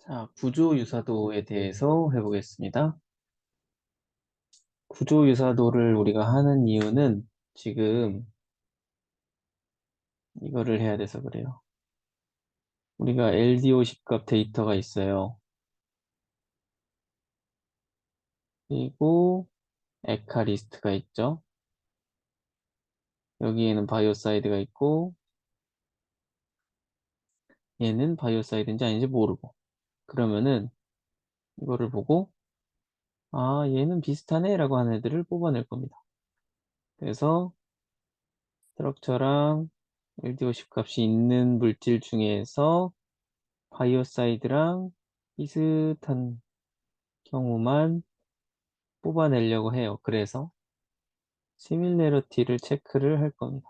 자, 구조유사도에 대해서 해보겠습니다. 구조유사도를 우리가 하는 이유는 지금 이거를 해야 돼서 그래요. 우리가 LDO10 값 데이터가 있어요. 그리고 에카 리스트가 있죠. 여기에는 바이오사이드가 있고 얘는 바이오사이드인지 아닌지 모르고 그러면은 이거를 보고 아 얘는 비슷하네 라고 하는 애들을 뽑아낼 겁니다. 그래서 스트럭처랑 LDO10 값이 있는 물질 중에서 바이오사이드랑 비슷한 경우만 뽑아내려고 해요. 그래서 시밀레러티를 체크를 할 겁니다.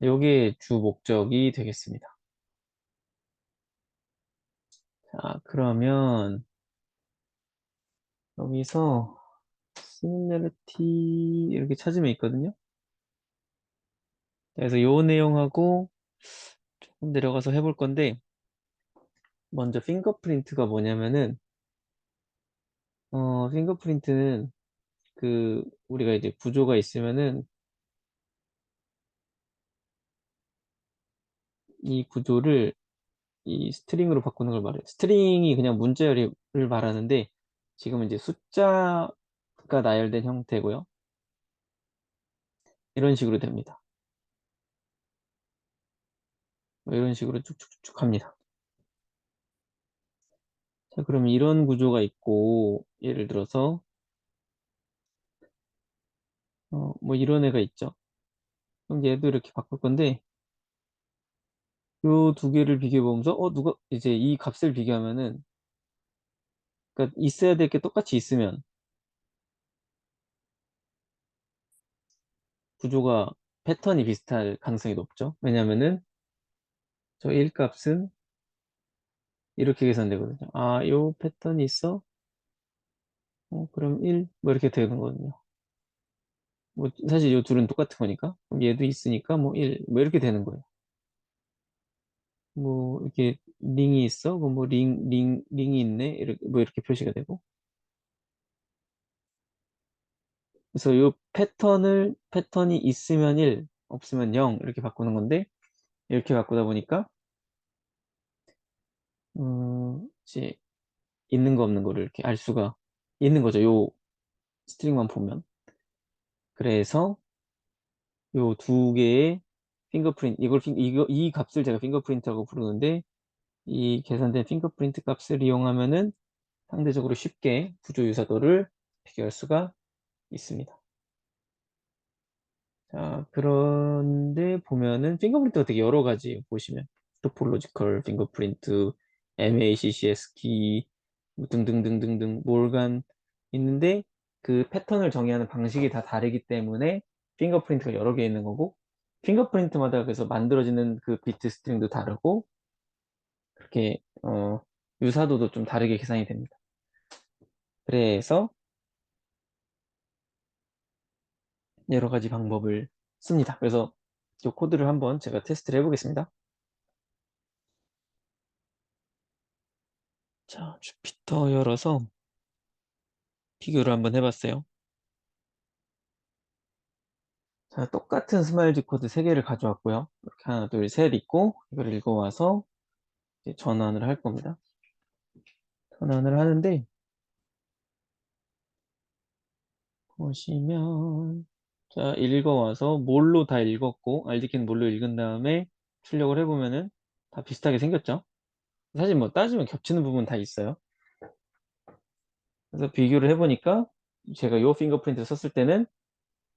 이게 주 목적이 되겠습니다. 자, 그러면 여기서 시밀레러티 이렇게 찾으면 있거든요. 그래서 요 내용하고 조금 내려가서 해볼 건데 먼저 핑거프린트가 뭐냐면은 핑거프린트는 그 우리가 이제 구조가 있으면은 이 구조를 이 스트링으로 바꾸는 걸 말해요. 스트링이 그냥 문자열을 말하는데 지금은 이제 숫자가 나열된 형태고요. 이런 식으로 됩니다. 뭐 이런 식으로 쭉쭉쭉 합니다. 자, 그러면 이런 구조가 있고 예를 들어서 뭐 이런 애가 있죠. 그럼 얘도 이렇게 바꿀 건데 요 두 개를 비교해 보면서 누가 이제 이 값을 비교하면은 그러니까 있어야 될 게 똑같이 있으면 구조가 패턴이 비슷할 가능성이 높죠. 왜냐면은 저 1 값은 이렇게 계산되거든요. 아, 요 패턴이 있어? 그럼 1, 뭐 이렇게 되는 거거든요. 뭐 사실 요 둘은 똑같은 거니까. 그럼 얘도 있으니까 뭐 1, 뭐 이렇게 되는 거예요. 뭐 이렇게 링이 있어? 그럼 뭐 링이 있네? 이렇게 뭐 이렇게 표시가 되고. 그래서 요 패턴이 있으면 1, 없으면 0 이렇게 바꾸는 건데 이렇게 바꾸다 보니까 이제 있는 거 없는 거를 이렇게 알 수가 있는 거죠. 요 스트링만 보면. 그래서 요 두 개의 핑거프린트 이 값을 제가 핑거프린트라고 부르는데 이 계산된 핑거프린트 값을 이용하면은 상대적으로 쉽게 구조 유사도를 비교할 수가 있습니다. 자, 그런데 보면은 핑거프린트가 되게 여러 가지 보시면 토폴로지컬 핑거프린트, MACCS 키 등등등등등 몰간 있는데 그 패턴을 정의하는 방식이 다 다르기 때문에 핑거프린트가 여러 개 있는 거고 핑거프린트마다 그래서 만들어지는 그 비트 스트링도 다르고 그렇게 유사도도 좀 다르게 계산이 됩니다. 그래서 여러 가지 방법을 씁니다. 그래서 이 코드를 한번 제가 테스트를 해보겠습니다. 자, 주피터 열어서 비교를 한번 해봤어요. 자, 똑같은 스마일즈 코드 3개를 가져왔고요. 이렇게 하나, 둘, 셋 있고 이걸 읽어와서 이제 전환을 할 겁니다. 전환을 하는데 보시면 자, 읽어와서 몰로 다 읽었고 RDK는 몰로 읽은 다음에 출력을 해보면은 다 비슷하게 생겼죠. 사실 뭐 따지면 겹치는 부분 다 있어요. 그래서 비교를 해보니까 제가 요 핑거프린트를 썼을 때는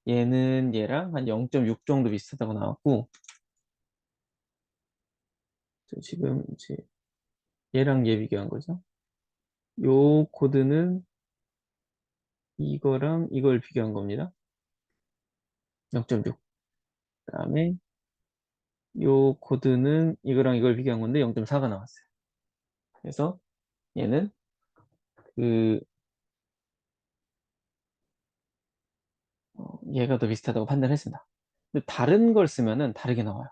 얘는 얘랑 한 0.6 정도 비슷하다고 나왔고 지금 이제 얘랑 얘 비교한 거죠. 요 코드는 이거랑 이걸 비교한 겁니다. 0.6. 그다음에 요 코드는 이거랑 이걸 비교한 건데 0.4가 나왔어요. 그래서 얘는 그 얘가 더 비슷하다고 판단했습니다. 근데 다른 걸 쓰면은 다르게 나와요.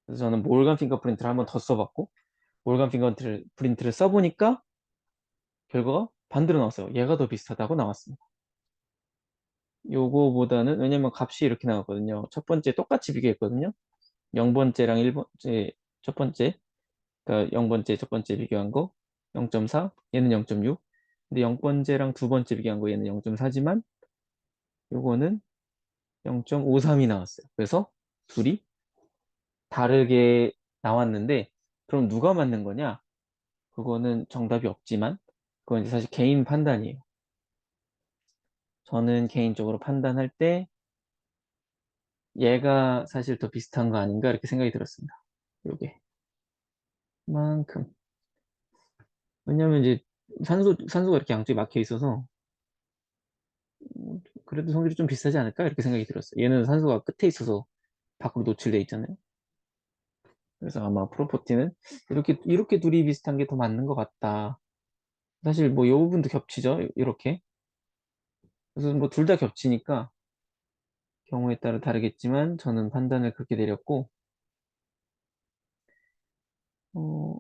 그래서 저는 몰간 핑거프린트를 한번 더 써봤고 몰간 핑거프린트를 써보니까 결과가 반대로 나왔어요. 얘가 더 비슷하다고 나왔습니다. 요거보다는, 왜냐면 값이 이렇게 나왔거든요. 첫 번째 똑같이 비교했거든요. 0번째랑 1번째, 첫 번째, 그러니까 0번째, 첫 번째 비교한 거 0.4, 얘는 0.6. 근데 0번째랑 두 번째 비교한 거 얘는 0.4지만 요거는 0.53이 나왔어요. 그래서 둘이 다르게 나왔는데, 그럼 누가 맞는 거냐? 그거는 정답이 없지만, 그건 이제 사실 개인 판단이에요. 저는 개인적으로 판단할 때 얘가 사실 더 비슷한 거 아닌가 이렇게 생각이 들었습니다. 요게 만큼. 왜냐면 이제 산소가 이렇게 양쪽에 막혀 있어서 그래도 성질이 좀 비슷하지 않을까 이렇게 생각이 들었어요. 얘는 산소가 끝에 있어서 밖으로 노출돼 있잖아요. 그래서 아마 프로포티는 이렇게 둘이 비슷한 게 더 맞는 것 같다. 사실 뭐 이 부분도 겹치죠. 이렇게. 그래서 뭐 둘 다 겹치니까 경우에 따라 다르겠지만 저는 판단을 그렇게 내렸고,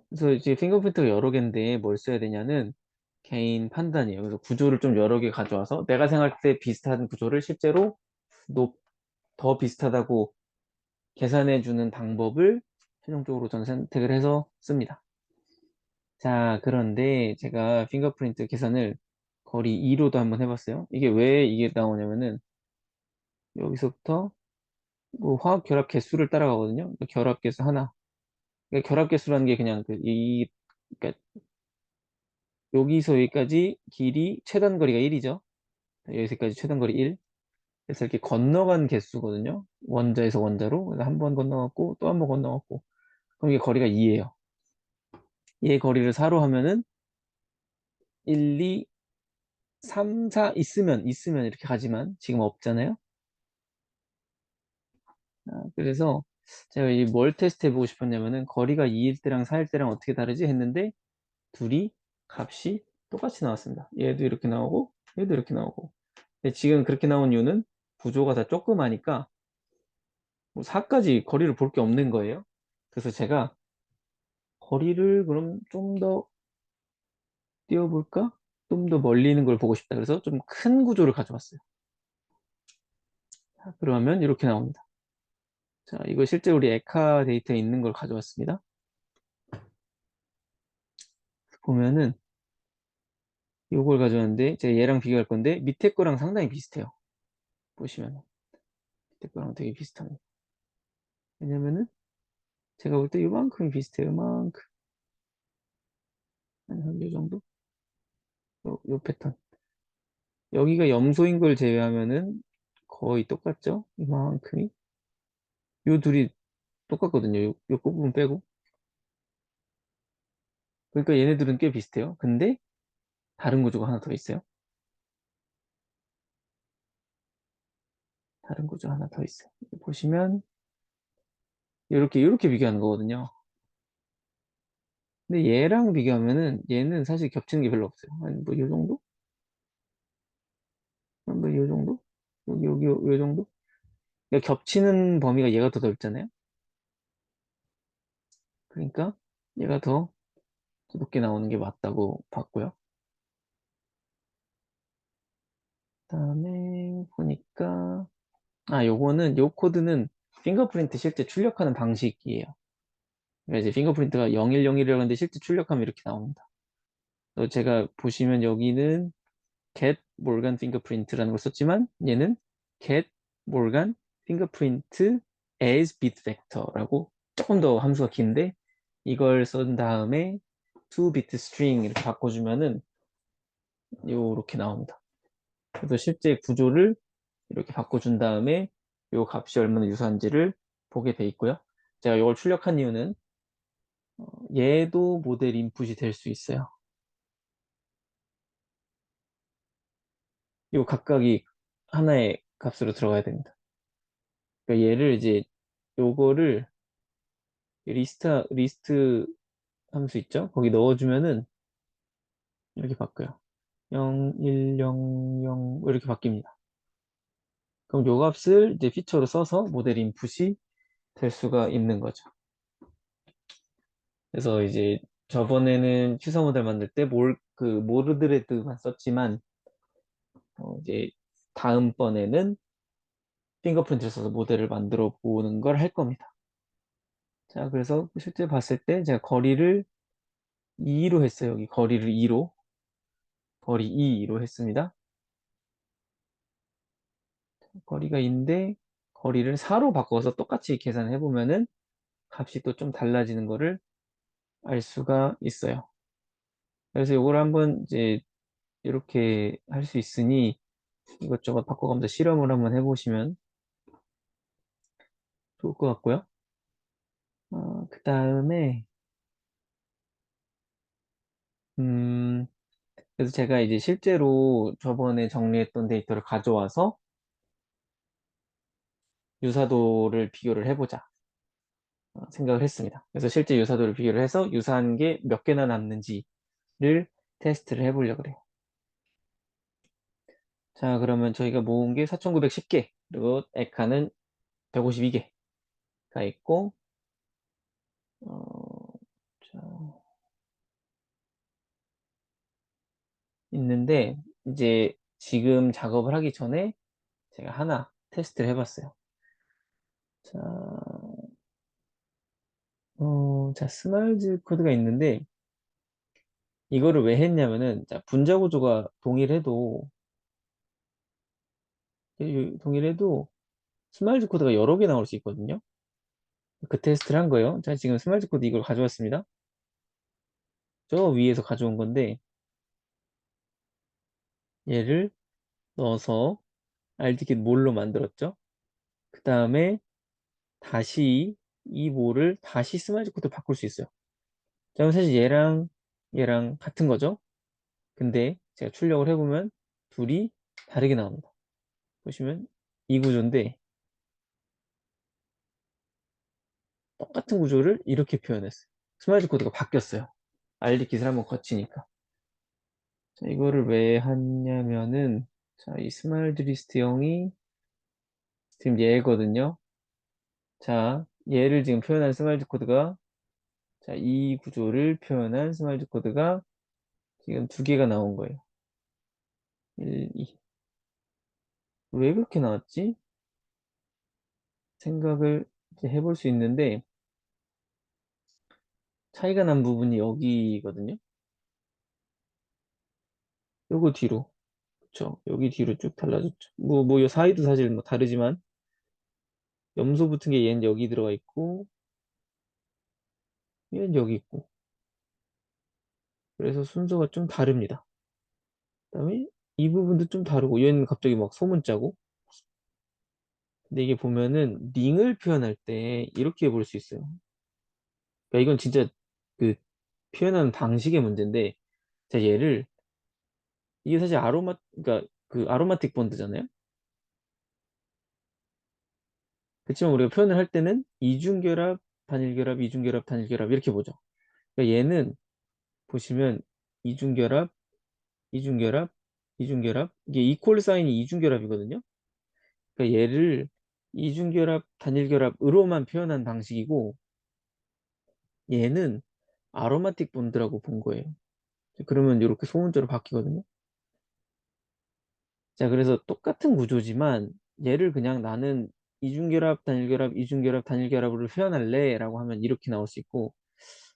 그래서 이제 핑거프린트가 여러 개인데 뭘 써야 되냐는 개인 판단이에요. 그래서 구조를 좀 여러 개 가져와서 내가 생각할 때 비슷한 구조를 실제로 더 비슷하다고 계산해 주는 방법을 최종적으로 저는 선택을 해서 씁니다. 자, 그런데 제가 핑거프린트 계산을 거리 2로도 한번 해봤어요. 이게 왜 이게 나오냐면은 여기서부터 뭐 화학 결합 개수를 따라가거든요. 그러니까 결합 개수 하나. 그러니까 결합 개수라는 게 그냥 그러니까 여기서 여기까지 길이 최단 거리가 1이죠. 여기서까지 최단 거리 1. 그래서 이렇게 건너간 개수거든요. 원자에서 원자로. 그래서 한 번 건너갔고 또 한 번 건너갔고. 그럼 이게 거리가 2예요. 얘 거리를 4로 하면은 1, 2, 3, 4 있으면 이렇게 가지만 지금 없잖아요. 그래서 제가 이 뭘 테스트 해보고 싶었냐면은 거리가 2일 때랑 4일 때랑 어떻게 다르지 했는데 둘이 값이 똑같이 나왔습니다. 얘도 이렇게 나오고 얘도 이렇게 나오고. 근데 지금 그렇게 나온 이유는 구조가 다 조그마니까 뭐 4까지 거리를 볼 게 없는 거예요. 그래서 제가 거리를 그럼 좀 더 띄워볼까? 좀 더 멀리 있는 걸 보고 싶다. 그래서 좀 큰 구조를 가져왔어요. 자, 그러면 이렇게 나옵니다. 자, 이거 실제 우리 에카 데이터에 있는 걸 가져왔습니다. 보면은 이걸 가져왔는데 제가 얘랑 비교할 건데 밑에 거랑 상당히 비슷해요. 보시면 밑에 거랑 되게 비슷합니다. 왜냐면은 제가 볼 때 이만큼이 비슷해요. 이만큼. 한이 정도? 요 패턴. 여기가 염소인 걸 제외하면은 거의 똑같죠? 이만큼이. 요 둘이 똑같거든요. 요 부분 빼고. 그러니까 얘네들은 꽤 비슷해요. 근데 다른 구조가 하나 더 있어요. 다른 구조 하나 더 있어요. 보시면 이렇게 비교하는 거거든요. 근데 얘랑 비교하면은 얘는 사실 겹치는 게 별로 없어요. 한 뭐 요 정도? 한 뭐 요 정도? 여기 요 정도? 그러니까 겹치는 범위가 얘가 더 넓잖아요. 그러니까 얘가 더 높게 나오는 게 맞다고 봤고요. 그다음에 보니까 요거는 요 코드는 핑거프린트 실제 출력하는 방식이에요. 그러니까 이제 핑거프린트가 0101이라고 하는데 실제 출력하면 이렇게 나옵니다. 제가 보시면 여기는 get Morgan fingerprint라는 걸 썼지만 얘는 get Morgan fingerprint as bit vector라고 조금 더 함수가 긴데 이걸 쓴 다음에 2bit string 이렇게 바꿔주면은 이렇게 나옵니다. 그래서 실제 구조를 이렇게 바꿔준 다음에 이 값이 얼마나 유사한지를 보게 돼 있고요. 제가 이걸 출력한 이유는 얘도 모델 인풋이 될 수 있어요. 이 각각이 하나의 값으로 들어가야 됩니다. 그러니까 얘를 이제 요거를 리스트 함수 있죠? 거기 넣어주면은 이렇게 바뀌어요. 0, 1, 0, 0 이렇게 바뀝니다. 그럼 요 값을 이제 피처로 써서 모델 인풋이 될 수가 있는 거죠. 그래서 이제 저번에는 취사 모델 만들 때 모르드레드만 썼지만, 이제 다음번에는 핑거프린트를 써서 모델을 만들어 보는 걸 할 겁니다. 자, 그래서 실제 봤을 때 제가 거리를 2로 했어요. 여기 거리를 2로. 거리 2로 했습니다. 거리가 2인데, 거리를 4로 바꿔서 똑같이 계산해 보면은 값이 또 좀 달라지는 거를 알 수가 있어요. 그래서 이걸 한번 이제 이렇게 할 수 있으니 이것저것 바꿔가면서 실험을 한번 해보시면 좋을 것 같고요. 그 다음에, 음, 그래서 제가 이제 실제로 저번에 정리했던 데이터를 가져와서 유사도를 비교를 해보자 생각을 했습니다. 그래서 실제 유사도를 비교를 해서 유사한 게 몇 개나 남는지를 테스트를 해보려고 그래요. 자, 그러면 저희가 모은 게 4,910개, 그리고 에카는 152개가 있고, 어, 자, 있는데, 이제 지금 작업을 하기 전에 제가 하나 테스트를 해봤어요. 자, 자, 스마일즈 코드가 있는데, 이거를 왜 했냐면은, 자, 분자 구조가 동일해도 스마일즈 코드가 여러 개 나올 수 있거든요. 그 테스트를 한 거예요. 자, 지금 스마일즈 코드 이걸 가져왔습니다. 저 위에서 가져온 건데, 얘를 넣어서 RDKit 몰로 만들었죠. 그 다음에 다시 이 몰을 다시 스마일즈 코드 바꿀 수 있어요. 자, 그럼 사실 얘랑 같은 거죠. 근데 제가 출력을 해보면 둘이 다르게 나옵니다. 보시면 이 구조인데 똑같은 구조를 이렇게 표현했어요. 스마일즈 코드가 바뀌었어요. RDKit을 한번 거치니까. 자, 이거를 왜 하냐면은, 자, 이 스마일드 리스트형이 지금 얘거든요. 자, 얘를 지금 표현한 스마일드 코드가, 자, 이 구조를 표현한 스마일드 코드가 지금 두 개가 나온 거예요. 1, 2. 왜 그렇게 나왔지? 생각을 이제 해볼 수 있는데, 차이가 난 부분이 여기거든요. 요거 뒤로. 그쵸. 여기 뒤로 쭉 달라졌죠. 이 사이도 사실 뭐 다르지만, 염소 붙은 게 얘는 여기 들어가 있고, 얘는 여기 있고. 그래서 순서가 좀 다릅니다. 그다음에 이 부분도 좀 다르고 얘는 갑자기 막 소문자고. 근데 이게 보면은 링을 표현할 때 이렇게 볼 수 있어요. 그러니까 이건 진짜 그 표현하는 방식의 문제인데, 자, 얘를 이게 사실 그러니까 그 아로마틱 본드잖아요. 그렇지만 우리가 표현을 할 때는 이중결합, 단일결합, 이중결합, 단일결합 이렇게 보죠. 그러니까 얘는 보시면 이중결합, 이중결합, 이중결합, 이게 이퀄 사인이 이중결합이거든요. 그러니까 얘를 이중결합, 단일결합으로만 표현한 방식이고, 얘는 아로마틱 본드라고 본 거예요. 그러면 이렇게 소문자로 바뀌거든요. 자, 그래서 똑같은 구조지만 얘를 그냥 나는 이중결합, 단일결합, 이중결합, 단일결합으로 표현할래 라고 하면 이렇게 나올 수 있고,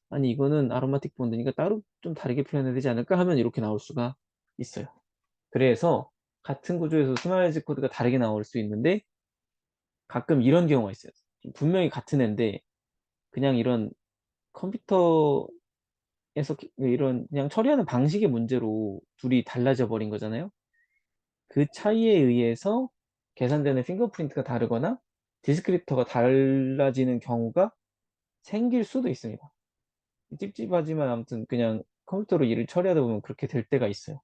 아니 이거는 아로마틱 본드니까 따로 좀 다르게 표현해야 되지 않을까 하면 이렇게 나올 수가 있어요. 그래서 같은 구조에서 스마일즈 코드가 다르게 나올 수 있는데, 가끔 이런 경우가 있어요. 분명히 같은 애인데 그냥 이런 컴퓨터에서 이런 그냥 처리하는 방식의 문제로 둘이 달라져 버린 거잖아요. 그 차이에 의해서 계산되는 핑거프린트가 다르거나 디스크립터가 달라지는 경우가 생길 수도 있습니다. 찝찝하지만 아무튼 그냥 컴퓨터로 일을 처리하다 보면 그렇게 될 때가 있어요.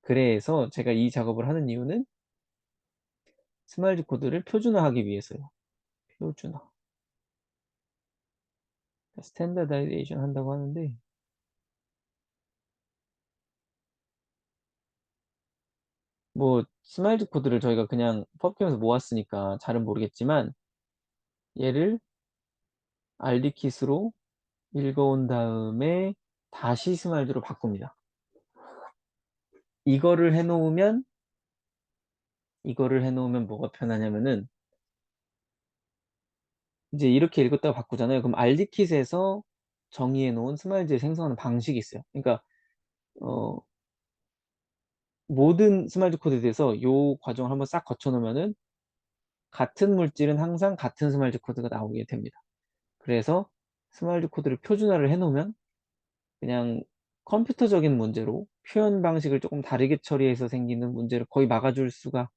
그래서 제가 이 작업을 하는 이유는 스마일즈 코드를 표준화하기 위해서요. 표준화. 스탠다다이제이션 한다고 하는데, 스마일즈 코드를 저희가 그냥 퍼프에서 모았으니까 잘은 모르겠지만, 얘를 RD킷으로 읽어온 다음에 다시 스마일즈로 바꿉니다. 이거를 해놓으면 뭐가 편하냐면은 이제 이렇게 읽었다가 바꾸잖아요. 그럼 알디킷에서 정의해 놓은 스마일즈를 생성하는 방식이 있어요. 그러니까 어, 모든 스마일즈 코드에 대해서 요 과정을 한번 싹 거쳐 놓으면은 같은 물질은 항상 같은 스마일즈 코드가 나오게 됩니다. 그래서 스마일즈 코드를 표준화를 해 놓으면 그냥 컴퓨터적인 문제로 표현 방식을 조금 다르게 처리해서 생기는 문제를 거의 막아줄 수가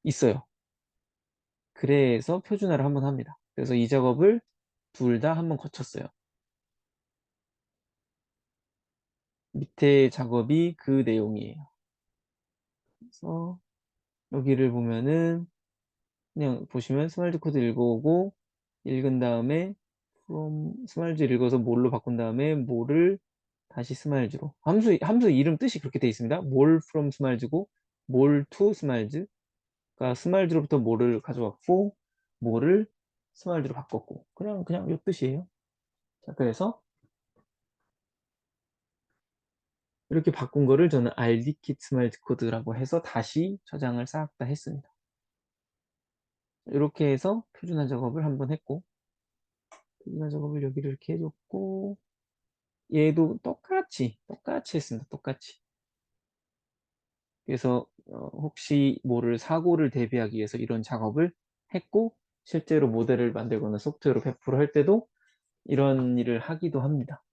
있어요. 그래서 표준화를 한번 합니다. 그래서 이 작업을 둘 다 한번 거쳤어요. 밑에 작업이 그 내용이에요. 그래서 여기를 보면은 그냥 보시면 스마일즈 코드 읽어오고 읽은 다음에 from 스마일즈 읽어서 뭘로 바꾼 다음에 뭐를 다시 스마일즈로 함수 이름 뜻이 그렇게 돼 있습니다. 뭘 from 스마일즈고 뭘 to 스마일즈. 그러니까 스마일즈로부터 뭐를 가져왔고 뭐를 스마일즈로 바꿨고 그냥 이 뜻이에요. 자, 그래서 이렇게 바꾼 거를 저는 RDKit 스마일즈 코드라고 해서 다시 저장을 싹 다 했습니다. 이렇게 해서 표준화 작업을 한번 했고 표준화 작업을 여기를 이렇게 해줬고 얘도 똑같이 했습니다. 똑같이. 그래서 혹시 뭐를 사고를 대비하기 위해서 이런 작업을 했고 실제로 모델을 만들거나 소프트웨어로 배포를 할 때도 이런 일을 하기도 합니다.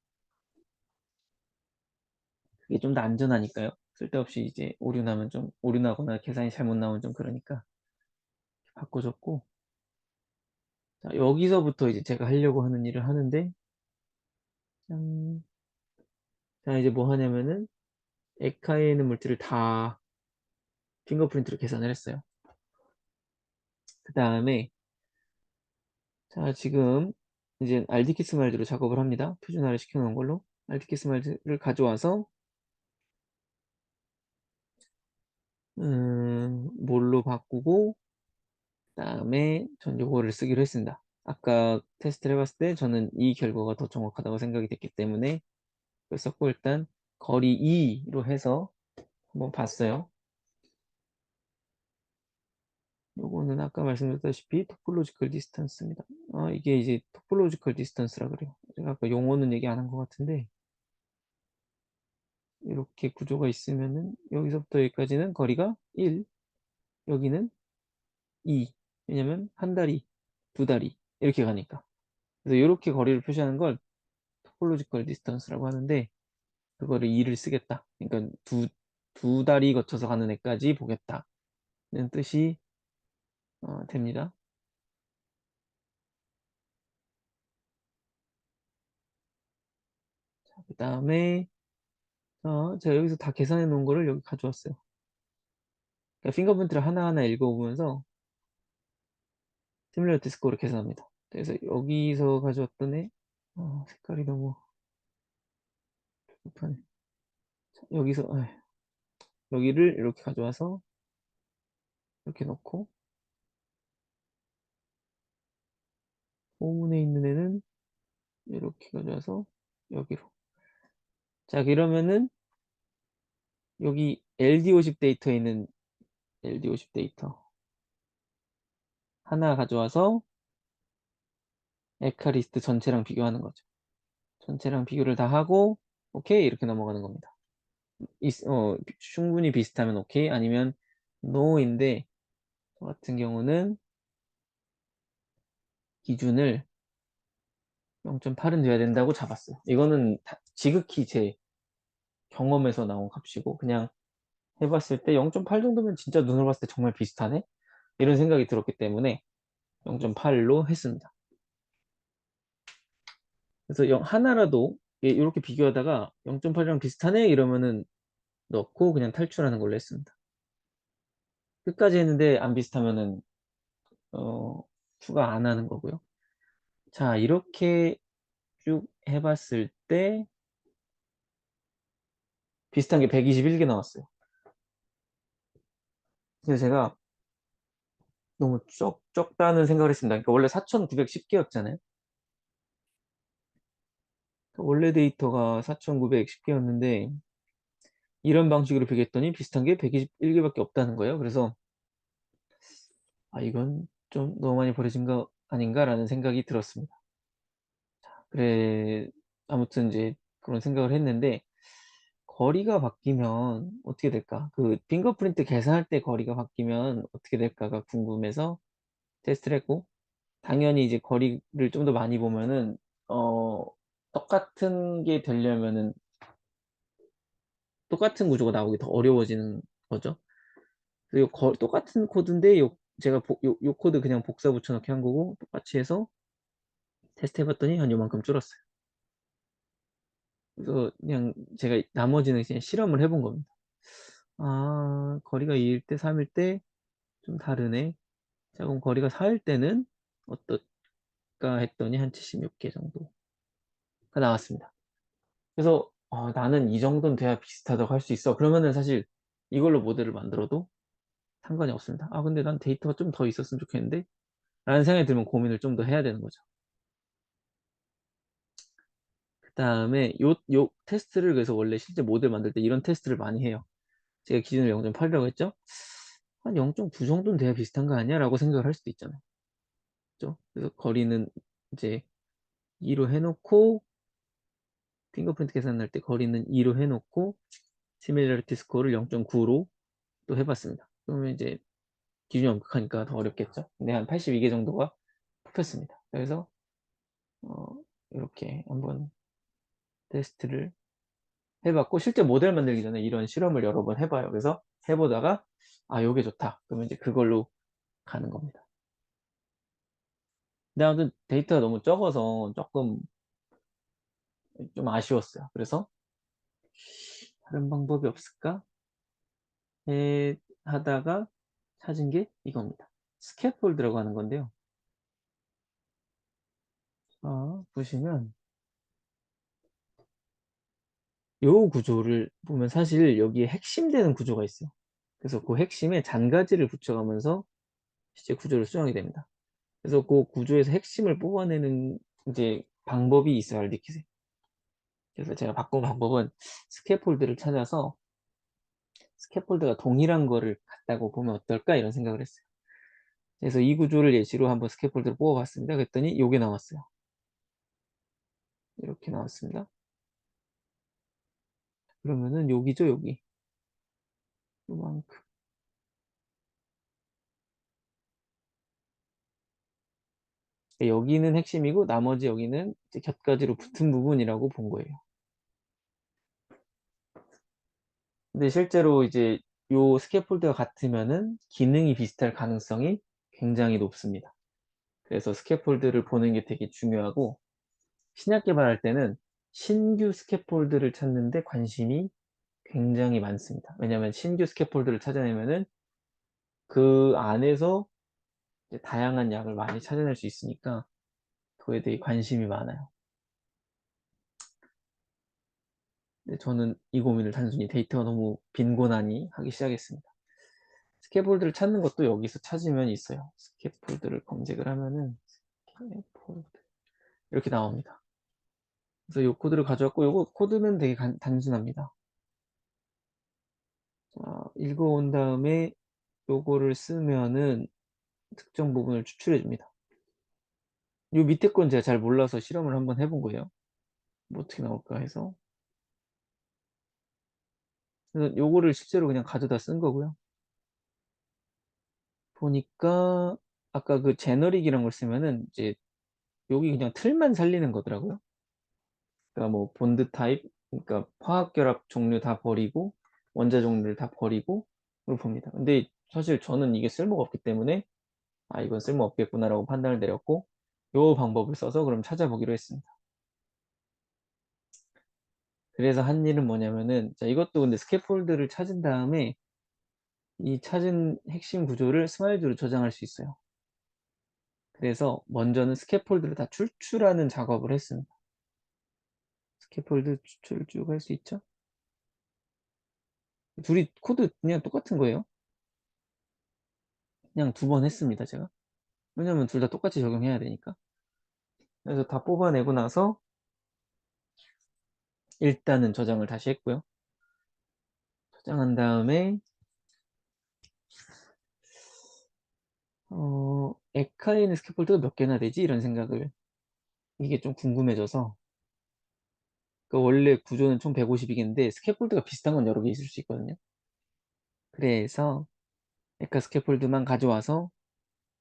그게 좀 더 안전하니까요. 쓸데없이 이제 오류 나거나 계산이 잘못 나오면 좀 그러니까 바꿔줬고 자, 여기서부터 이제 제가 하려고 하는 일을 하는데 자 이제 뭐 하냐면은 에카에 있는 물질을 다 핑거프린트로 계산을 했어요. 그 다음에 자 지금 이제 RDK스마일즈로 작업을 합니다. 표준화를 시켜놓은 걸로 RDK스마일즈를 가져와서 뭘로 바꾸고 그 다음에 전 요거를 쓰기로 했습니다. 아까 테스트를 해봤을 때 저는 이 결과가 더 정확하다고 생각이 됐기 때문에 그걸 썼고 일단 거리 2로 해서 한번 봤어요. 요거는 아까 말씀드렸다시피 토폴로지컬 디스턴스입니다. 이게 이제 토폴로지컬 디스턴스라 그래요. 제가 아까 용어는 얘기 안 한 것 같은데 이렇게 구조가 있으면은 여기서부터 여기까지는 거리가 1, 여기는 2. 왜냐면 한 다리, 두 다리 이렇게 가니까. 그래서 이렇게 거리를 표시하는 걸 토폴로지컬 디스턴스라고 하는데 그거를 2를 쓰겠다. 그러니까 두 다리 거쳐서 가는 애까지 보겠다는 뜻이 됩니다. 그 다음에 제가 여기서 다 계산해 놓은 거를 여기 가져왔어요. 그러니까 핑거프린트를 하나하나 읽어보면서 시뮬레이트 스코어를 계산합니다. 그래서 여기서 가져왔던 애 색깔이 너무 급하네. 여기서 여기를 이렇게 가져와서 이렇게 넣고 포문에 있는 애는 이렇게 가져와서 여기로. 자 그러면은 여기 LD50 데이터에 있는 LD50 데이터 하나 가져와서 에카리스트 전체랑 비교하는 거죠. 전체랑 비교를 다 하고 오케이 이렇게 넘어가는 겁니다. 충분히 비슷하면 오케이 아니면 no인데 저 같은 경우는 기준을 0.8은 돼야 된다고 잡았어요. 이거는 지극히 제 경험에서 나온 값이고 그냥 해봤을 때 0.8 정도면 진짜 눈으로 봤을 때 정말 비슷하네? 이런 생각이 들었기 때문에 0.8로 했습니다. 그래서 하나라도 이렇게 비교하다가 0.8이랑 비슷하네? 이러면은 넣고 그냥 탈출하는 걸로 했습니다. 끝까지 했는데 안 비슷하면은 추가 안 하는 거고요. 자, 이렇게 쭉 해봤을 때 비슷한 게 121개 나왔어요. 그래서 제가 너무 적다는 생각을 했습니다. 그러니까 원래 4,910개였잖아요. 원래 데이터가 4910개였는데 이런 방식으로 비교했더니 비슷한 게 121개밖에 없다는 거예요. 그래서 아, 이건 좀 너무 많이 버려진 거 아닌가라는 생각이 들었습니다. 그래, 아무튼 이제 그런 생각을 했는데 거리가 바뀌면 어떻게 될까? 그 핑거프린트 계산할 때 거리가 바뀌면 어떻게 될까가 궁금해서 테스트를 했고, 당연히 이제 거리를 좀 더 많이 보면은 어 똑같은 게 되려면은 똑같은 구조가 나오기 더 어려워지는 거죠. 그리고 똑같은 코드인데 제가 요 코드 그냥 복사 붙여넣기 한 거고 똑같이 해서 테스트 해봤더니 한 요만큼 줄었어요. 그래서 그냥 제가 나머지는 그냥 실험을 해본 겁니다. 아, 거리가 2일 때, 3일 때 좀 다르네. 자, 그럼 거리가 4일 때는 어떨까 했더니 한 76개 정도가 나왔습니다. 그래서 나는 이 정도는 돼야 비슷하다고 할 수 있어. 그러면은 사실 이걸로 모델을 만들어도 상관이 없습니다. 아, 근데 난 데이터가 좀 더 있었으면 좋겠는데? 라는 생각이 들면 고민을 좀 더 해야 되는 거죠. 그 다음에 요 테스트를 그래서 원래 실제 모델 만들 때 이런 테스트를 많이 해요. 제가 기준을 0.8이라고 했죠? 한 0.9 정도는 돼야 비슷한 거 아니야? 라고 생각을 할 수도 있잖아요. 그죠? 그래서 거리는 이제 2로 해놓고 핑거프린트 계산할 때 거리는 2로 해놓고 시밀러리티 스코어를 0.9로 또 해봤습니다. 그러면 이제 기준이 엄격하니까 더 어렵겠죠? 근데 한 82개 정도가 뽑혔습니다. 그래서 어, 이렇게 한번 테스트를 해봤고 실제 모델 만들기 전에 이런 실험을 여러 번 해봐요. 그래서 해보다가 아, 요게 좋다. 그러면 이제 그걸로 가는 겁니다. 근데 아무튼 데이터가 너무 적어서 조금 좀 아쉬웠어요. 그래서 다른 방법이 없을까 하다가 찾은 게 이겁니다. 스캐폴드라고 하는 건데요. 보시면 요 구조를 보면 사실 여기에 핵심되는 구조가 있어요. 그래서 그 핵심에 잔가지를 붙여가면서 실제 구조를 수정이 됩니다. 그래서 그 구조에서 핵심을 뽑아내는 이제 방법이 있어요, 알디킷에. 그래서 제가 바꾼 방법은 스캐폴드를 찾아서 스캐폴드가 동일한 거를 같다고 보면 어떨까 이런 생각을 했어요. 그래서 이 구조를 예시로 한번 스캐폴드를 뽑아봤습니다. 그랬더니 요게 나왔어요. 이렇게 나왔습니다. 그러면은 여기죠, 여기. 요만큼. 여기는 핵심이고 나머지 여기는 이제 곁가지로 붙은 부분이라고 본 거예요. 근데 실제로 이제 요 스캐폴드가 같으면은 기능이 비슷할 가능성이 굉장히 높습니다. 그래서 스캐폴드를 보는 게 되게 중요하고 신약 개발할 때는 신규 스캐폴드를 찾는데 관심이 굉장히 많습니다. 왜냐하면 신규 스캐폴드를 찾아내면은 그 안에서 이제 다양한 약을 많이 찾아낼 수 있으니까 그거에 대해 관심이 많아요. 근데 저는 이 고민을 단순히 데이터가 너무 빈곤하니 하기 시작했습니다. 스캐폴드를 찾는 것도 여기서 찾으면 있어요. 스캐폴드를 검색을 하면은 스캐폴드 이렇게 나옵니다. 그래서 이 코드를 가져왔고 요거 코드는 되게 단순합니다. 자, 읽어온 다음에 요거를 쓰면은 특정 부분을 추출해 줍니다. 요 밑에 건 제가 잘 몰라서 실험을 한번 해본 거예요. 뭐 어떻게 나올까 해서. 그래서 요거를 실제로 그냥 가져다 쓴 거고요. 보니까 아까 그 제너릭이란 걸 쓰면은 이제 여기 그냥 틀만 살리는 거더라고요. 그러니까 뭐 본드 타입, 그러니까 화학 결합 종류 다 버리고 원자 종류를 다 버리고 그걸 봅니다. 근데 사실 저는 이게 쓸모가 없기 때문에 아, 이건 쓸모 없겠구나라고 판단을 내렸고 요 방법을 써서 그럼 찾아보기로 했습니다. 그래서 한 일은 뭐냐면은 자, 이것도 근데 스캐폴드를 찾은 다음에 이 찾은 핵심 구조를 스마일즈로 저장할 수 있어요. 그래서 먼저는 스캐폴드를 다 추출하는 작업을 했습니다. 스캐폴드 추출을 쭉 할 수 있죠? 둘이 코드 그냥 똑같은 거예요. 그냥 두 번 했습니다, 제가. 왜냐면 둘 다 똑같이 적용해야 되니까. 그래서 다 뽑아내고 나서 일단은 저장을 다시 했고요. 저장한 다음에 에카에 있는 스캐폴드가 몇 개나 되지? 이런 생각을, 이게 좀 궁금해져서. 그 원래 구조는 총 150이겠는데 스캐폴드가 비슷한 건 여러 개 있을 수 있거든요. 그래서 에카 스캐폴드만 가져와서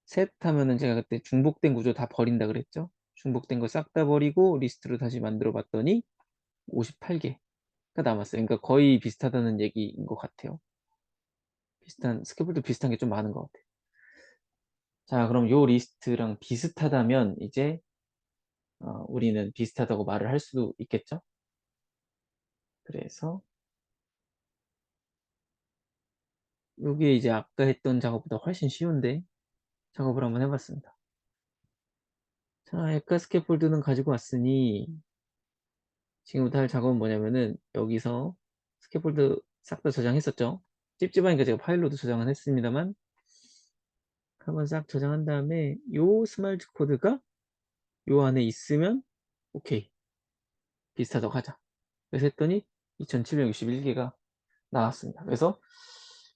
셋 하면은, 제가 그때 중복된 구조 다 버린다 그랬죠. 중복된 거 싹 다 버리고 리스트로 다시 만들어 봤더니 58개가 남았어요. 그러니까 거의 비슷하다는 얘기인 것 같아요. 비슷한 스캐폴드, 비슷한 게 좀 많은 것 같아요. 자, 그럼 요 리스트랑 비슷하다면 이제 우리는 비슷하다고 말을 할 수도 있겠죠. 그래서 요게 이제 아까 했던 작업보다 훨씬 쉬운데 작업을 한번 해봤습니다. 자, 에카 스캐폴드는 가지고 왔으니 지금부터 할 작업은 뭐냐면은, 여기서 스캐폴드 싹 다 저장했었죠. 찝찝하니까 제가 파일로도 저장은 했습니다만, 한번 싹 저장한 다음에 요 스마트 코드가 요 안에 있으면 오케이, 비슷하다고 하자. 그래서 했더니 2761개가 나왔습니다. 그래서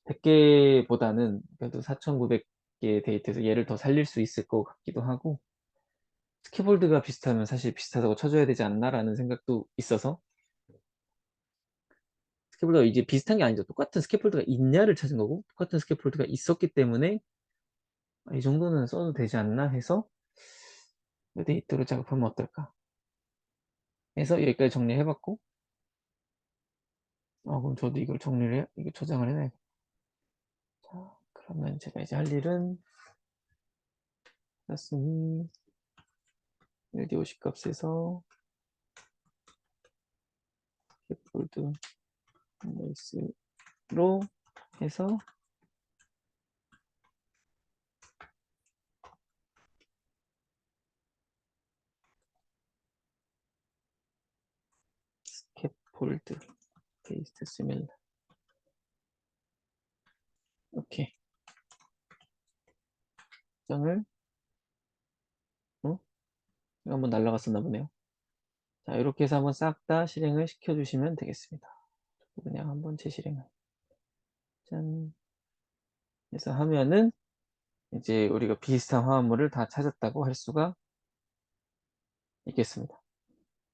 100개보다는 그래도 4900개 데이터에서 얘를 더 살릴 수 있을 것 같기도 하고, 스캐폴드가 비슷하면 사실 비슷하다고 쳐줘야 되지 않나라는 생각도 있어서, 스캐폴드가 이제 비슷한 게 아니죠. 똑같은 스캐폴드가 있냐를 찾은 거고, 똑같은 스캐폴드가 있었기 때문에 이 정도는 써도 되지 않나 해서 데이터로 작업하면 어떨까 해서 여기까지 정리해봤고, 그럼 저도 이걸 이거 저장을 해놔야겠다. 자, 그러면 제가 이제 할 일은, 샀으니 LD50 값에서 스캐폴드 인덱스로 해서 스캐폴드 페이스트 시밀러, 오케이. 장을 한번 날라갔었나 보네요. 자, 이렇게 해서 한번 싹 다 실행을 시켜주시면 되겠습니다. 그냥 한번 재실행을 짠 해서 하면은 이제 우리가 비슷한 화합물을 다 찾았다고 할 수가 있겠습니다.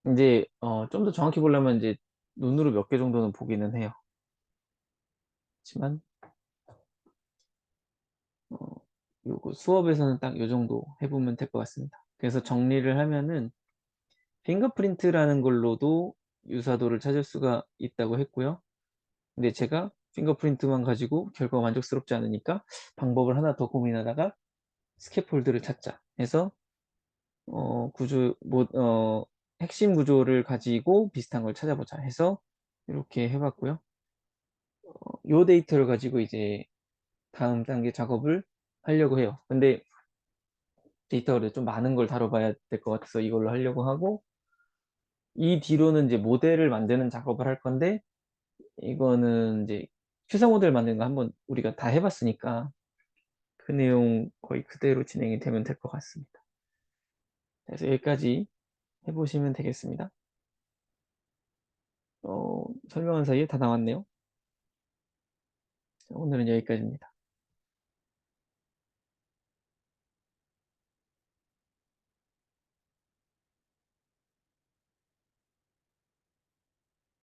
이제 좀 더 정확히 보려면 이제 눈으로 몇 개 정도는 보기는 해요. 하지만 요거 수업에서는 딱 요 정도 해보면 될 것 같습니다. 그래서 정리를 하면은, 핑거프린트라는 걸로도 유사도를 찾을 수가 있다고 했고요. 근데 제가 핑거프린트만 가지고 결과가 만족스럽지 않으니까 방법을 하나 더 고민하다가 스캐폴드를 찾자 해서 핵심 구조를 가지고 비슷한 걸 찾아보자 해서 이렇게 해봤고요. 요 데이터를 가지고 이제 다음 단계 작업을 하려고 해요. 근데 데이터를 좀 많은 걸 다뤄봐야 될 것 같아서 이걸로 하려고 하고, 이 뒤로는 이제 모델을 만드는 작업을 할 건데, 이거는 이제 추사 모델 만드는 거 한번 우리가 다 해봤으니까 그 내용 거의 그대로 진행이 되면 될 것 같습니다. 그래서 여기까지 해보시면 되겠습니다. 설명한 사이에 다 나왔네요. 오늘은 여기까지입니다.